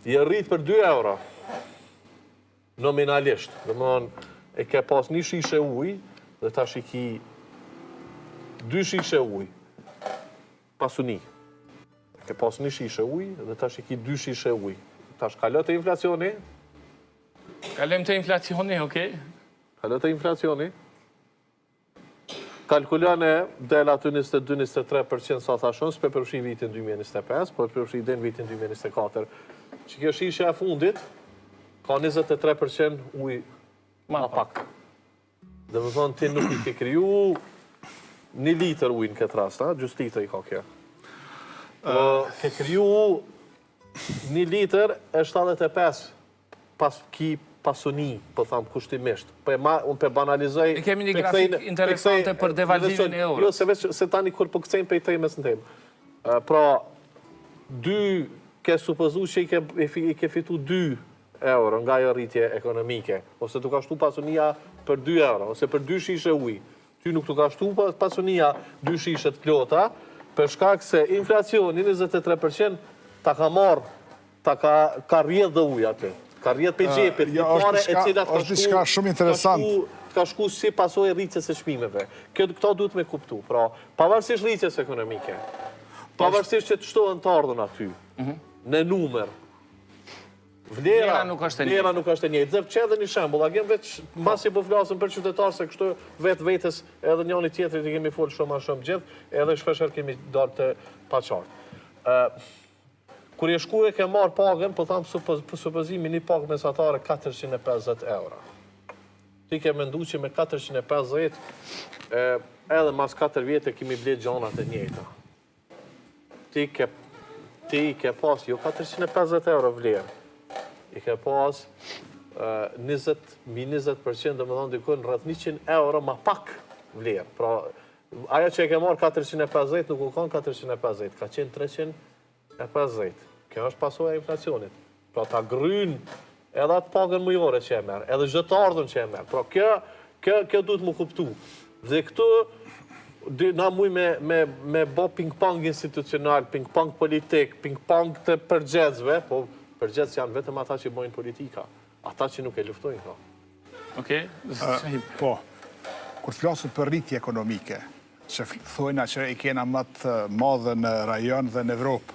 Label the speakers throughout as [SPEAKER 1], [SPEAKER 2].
[SPEAKER 1] je rrit për 2 euro nominalisht. Dhe më thonë, e ke pas 1 shishe ujë dhe tash i ki 2 shishe ujë. Pasuni. Ke pas 1 shishe ujë dhe tash i ki 2 shishe ujë. Tash kalot të inflacioni.
[SPEAKER 2] Kalem të inflacioni, okej.
[SPEAKER 1] Kalot të inflacioni. Kalkulane del aty 22-23% sa thashon, s'pe përfshi vitin 2025, po përfshi den vitin 2024. Që kjo shishe e fundit, ka 23% ujë ma pak. Dhe më thonë, ti nuk i ke kriju 1 litër ujë në këtë rast, gjust litër i ka kjo. Ke kriju 1 litër e 75 pas ki pasuni, po thamë kushtimisht. Unë pe banalizoj...
[SPEAKER 2] E kemi një grafik interesante për devalvimin e euros.
[SPEAKER 1] Jo, se tani kur po këcejmë pe i temës në temë. Pra, 2, ke supozu që i ke fitu 2 euro nga jo rritje ekonomike, ose tu ka shtu pasunia për 2 euro, ose për 2 shishe ujë. Ty nuk tu ka shtu pasunia 2 shishe të plota, për shkak se inflacioni 23% ta ka marrë, ta ka rrjedh dhe ujë aty. Ka rrjedh për gjepit,
[SPEAKER 3] është diçka shumë interesant.
[SPEAKER 1] Ka shku si pasojë rritjes së çmimeve. Këto duhet me kuptu. Pra, pavarësisht rritjes ekonomike, pavarësisht që të shtohen të ardhën aty, në numër, vlera nuk është e njëjtë. Dhe që edhe një shembull, a kem veç mbasi po flasim për qytetarë se kështu vetes edhe njëri tjetrit i kemi folë shumë a shumë gjithë, edhe shpeshherë kemi dalë të paqartë. Kur je shku e ke marrë pagën, po thamë për supozimi një pagë mesatare 450 euro. Ti ke mendu që me 450, edhe mas 4 vjetë kemi blet gjanat e njëjta. Ti ke pas, jo 450 euro vlerë, i ke pas 20% dhe më thonë dikun rrët 100 euro ma pak vlerë. Pra, ajo që e ke marrë 450 nuk u kanë 450, ka qenë 350. Kjo është pasojë e inflacionit. Pra ta gryn edhe atë pagën mujore që e merë, edhe çdo të ardhën që e merë. Pra kjo duhet më kuptu. Dhe këtu na muj me bo ping-pong institucional, ping-pong politik, ping-pong të përgjedzve, po përgjedzë janë vetëm ata që bojnë politika, ata që nuk e luftojnë ka.
[SPEAKER 2] Okej.
[SPEAKER 3] Po, kur flasën për rritje ekonomike, që thojna që i kena më të madhe në rajon dhe në Evropë,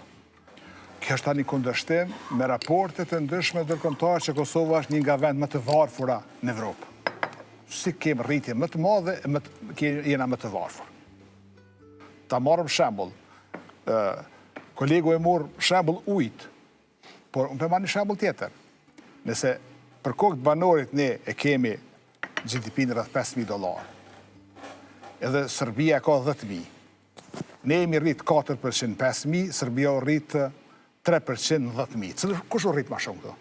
[SPEAKER 3] kjo është tani kundërshtim me raportet e ndryshme ndërkombëtare që Kosova është një nga vend më të varfura në Evropë. Si kemë rritje më të madhe, jena më të varfur. Ta marrëm shembull, kolegu e morë shembull ujit, por unë përma një shembull tjetër. Nëse për kokë të banorit ne e kemi GDP në rreth $5.000, edhe Serbia ka 10.000. Ne jemi rrit 4% 5.000, Serbia rrit 3% 10.000. Kush u rrit ma shumë këto?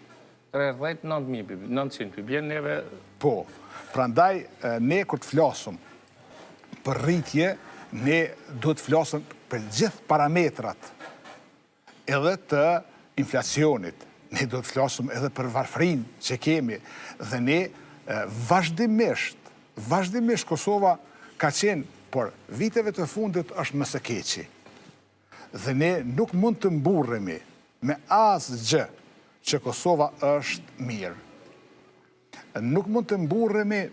[SPEAKER 2] Rreth 900 bjen neve...
[SPEAKER 3] Po, prandaj ne kur të flasëm për rritje, ne duhet të flasëm për gjithë parametrat edhe të inflacionit. Ne duhet të flasëm edhe për varfrin që kemi. Dhe ne vazhdimisht Kosova ka qenë, por viteve të fundit është më së keqi. Dhe ne nuk mund të mburremi me asgjë që Kosova është mirë. Nuk mund të mburremi